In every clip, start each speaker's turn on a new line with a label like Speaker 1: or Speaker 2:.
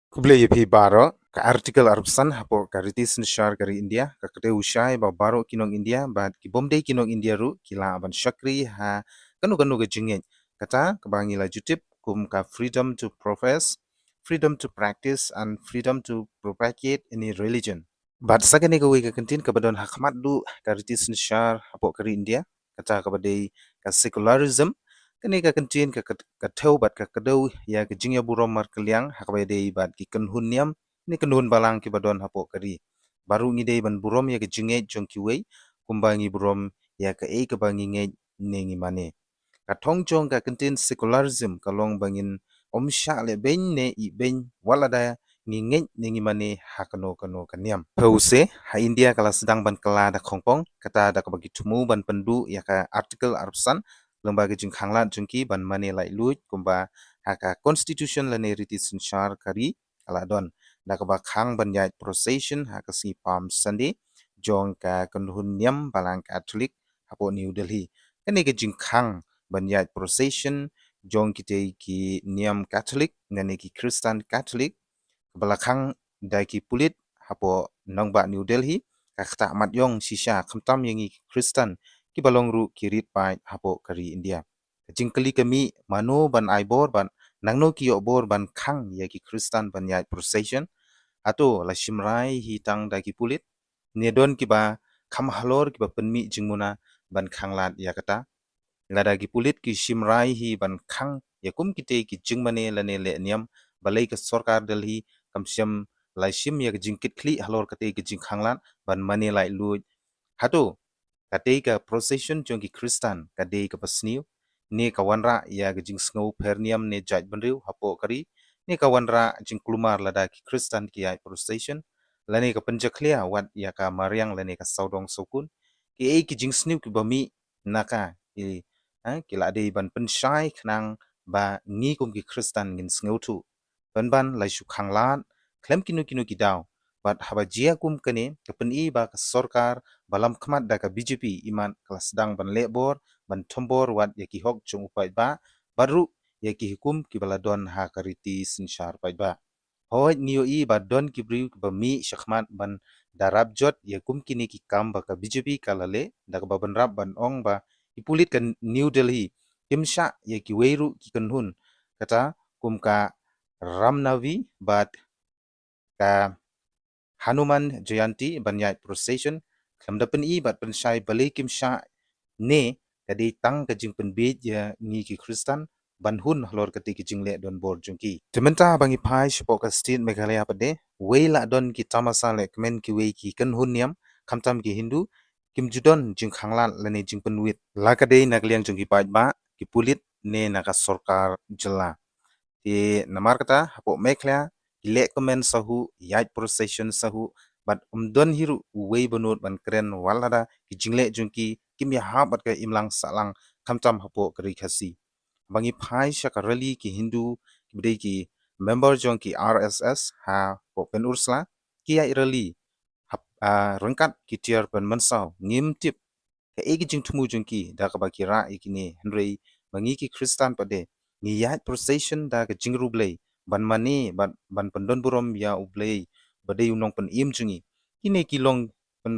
Speaker 1: Kublai yepi baro ka artikel arabsan hapo ka ritis nishar kari India ka kate ushai ba baro kinong India ba ki bomde kinong India ru kila aban shakri ha kanu ke jingeng kata kebangi la jutip kum ka freedom to profess, freedom to practice and freedom to propagate any religion. But sagani ka wika kantin ka badon hakmat du ka ritis nishar hapo kari India kata ka badai ka secularism kani ka kantin ka teu bat ka kadau ya ka jingya burom mar kaliang hakbai dei bat ki kanhun niam ni kanhun balang ki badon hapo kari baru ngi dei ban burom ya ka jinge jong ki wei kumbangi burom ya ka e ka bangi nge nengi mane ka thong chong ka kantin secularism ka long bangin omsha le ben ne I ben walada ngi nge nengi mane hakano kaniam pause ha India kala sedang ban kala da khongpong kata da ka bagi tumu ban pendu ya ka artikel arabsan lembaga jing khanglan jungki ban mane lai luit kumba haka constitution lane riti sunshar kari ala don da ka ba khang ban yai procession haka si palm sunday jong ka kanhun niam balang catholic hapo new delhi kani ke jing khang ban yai procession jong ki niam catholic ngane ki christian catholic balakang dai ki pulit hapo nongba new delhi ka khata mat yong shisha khamtam yangi christian ki balong ru ki rit pai hapo kari India jingkali kami mano ban aibor ban nangno ki obor ban khang ya ki Kristen ban yai procession ato la shimrai hi tang da ki pulit nedon ki ba kham halor ki ba penmi jingmuna ban khanglat ya kata lada ki pulit ki shimrai hi ban khang ya kum kite ki jingmane lane le niam balai ka sarkar delhi kamsham lai shim ya ki jingkit kli halor kate ki jing khanglan ban mane lai lu hato kate ka procession jong ki Kristen kade ka pasniu ne kawanra ya ga jing snow perniam ne jaj banriu hapo kari ne kawanra jing klumar lada ki Kristen ki ai procession lane ka panjaklia wat ya ka mariang lane ka saudong sokun ki e ki jing sniu ki bami naka ki la de ban penshai khnang ba ngi kum ki Kristen ngin snow tu ban lai shu khanglan klem kinu ki daw bat haba jia kum kane kapen I ba ka sarkar balam khmat da ka BJP iman kelas sedang ban lebor ban tombor wat yaki hok chung upai ba baru yaki hukum ki baladon ha kariti sinshar pai ba hoi niyo I ba don ki briu ba mi shakhmat ban darab jot yakum kini ki kam ba ka BJP kalale da ka ban rab ban ong ba ipulit kan New Delhi kimsha yaki weiru ki kanhun kata kum ka Ramnavi bat ka Hanuman Jayanti banyai procession khamdapen I bat penshai balikim sha ne kadi tang ka jing penbit ya ngi ki Kristen banhun halor kati ki jingle don bor jungki tementa bangi pai shpo ka state meghalaya pade weila don ki tamasa le kmen ki wei ki kanhun niam khamtam ki Hindu kim judon jing khanglan lane jing penwit lakade nagliang jungki pai ba ki pulit ne naka sarkar jela ti namar kata hapo mekhlaya ile komen sahu yai procession sahu bat don hiru wei banut ban kren walada ki jingle jungki kim ya ha bat ka imlang salang khamtam hapo kari khasi bangi phai shaka rally ki Hindu kibdei ki member jong ki RSS ha po pen ursla ki ya rally rengkat ki tiar pen mansau ngim tip ka egi jing tumu jungki da ka ba ki ra ikini henrei bangi ki Kristen pade ngi ya procession da ka jingru blei ban mani ban pendon burom ya ublei bade unong pen im jungi kine ki long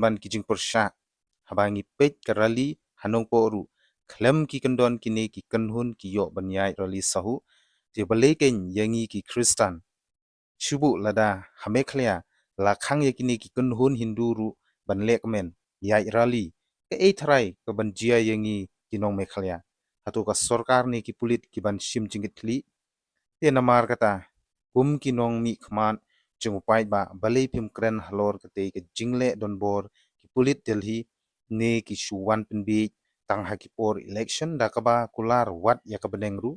Speaker 1: ban ki jing persha habangi pet ka rally hanong poru klem ki kendon kini ki kenhun ki yo banyai rally sahu je baleken yangi ki Kristen shubu lada hamekhlea la khang ye kini ki kenhun Hindu ru ban lekmen yai rally ke e thrai ka ban jia yangi kinong mekhlea hatu ka sarkar ni ki pulit ki ban shim jingit kli te namar kata kum kinong mi khman chung upai ba balei pim kren halor kate ke jingle don bor ki pulit Delhi ne ki shuwan penbi tang hakipor election da kaba kular wat ya ka benengru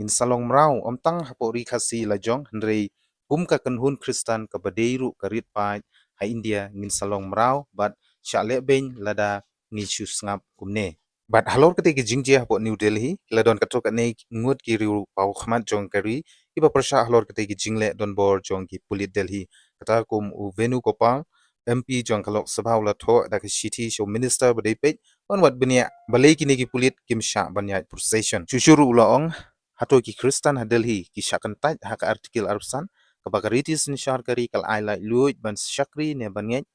Speaker 1: in salong mrau omtang hapori khasi lajong hendrei kum ka kanhun Kristen ka badeiru ka rit pai ha India ngin salong mrau bat chale ben lada ngi chu snap kumne bat halor kate ki jingje hapo New Delhi ladon katok ane ngut ki riu pau khmat jong kari iba persha halor kate ki jingle don bor jong ki pulit Delhi kata kum u Venu Gopal MP jong kalok sabha ula tho da ki city show minister badai pet on wat benia balai kini ki pulit kim sha banyai procession chushuru ula ong hato ki Kristen ha Delhi ki shakan tait haka artikel arsan kabakariti sinshar kari kal ai lai luit ban syakri ne ban ngej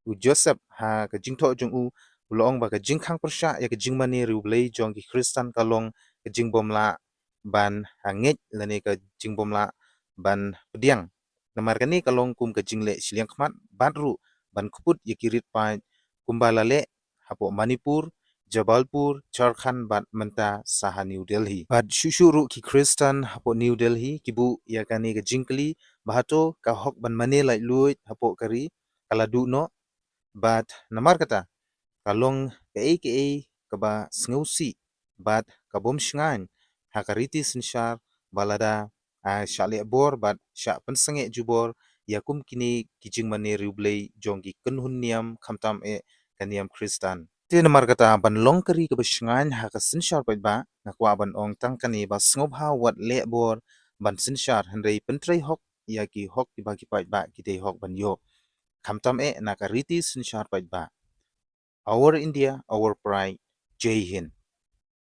Speaker 1: u Joseph ha ka jingtho jong u ulong ba ka jingkhang persya ya ka jingmani rublei jong ki Kristan kalong ka jingbomla ban hangej lani ka jingbomla ban pediang namar kani kalong kum ka jingle shiliang khmat ban ru ban khuput yakirit pa kumbalale hapo Manipur Jabalpur, Jharkhand, bat menta saha New Delhi. Bat shushuru ki Kristan hapo New Delhi kibu yakani ka jingkli bahato ka hok ban mane lai luit hapo kari kaladu no bat namar kata kalong ke kaba sngusi bat kabom shngan hakariti sinshar balada syale bor bat sya pensenge jubor yakum kini kijing mane rublei jongki kenhun niam khamtam kaniam Kristan ti namar kata ban long kari ka bashngan ha ka sinshar pai ba nakwa ban ong tang kani ba sngob ha wat le bor ban sinshar handrei pentrei hok ya ki hok ki ba ki pai ba ki te hok ban yo khamtam nakariti sinshar pai ba our India our pride Jai Hind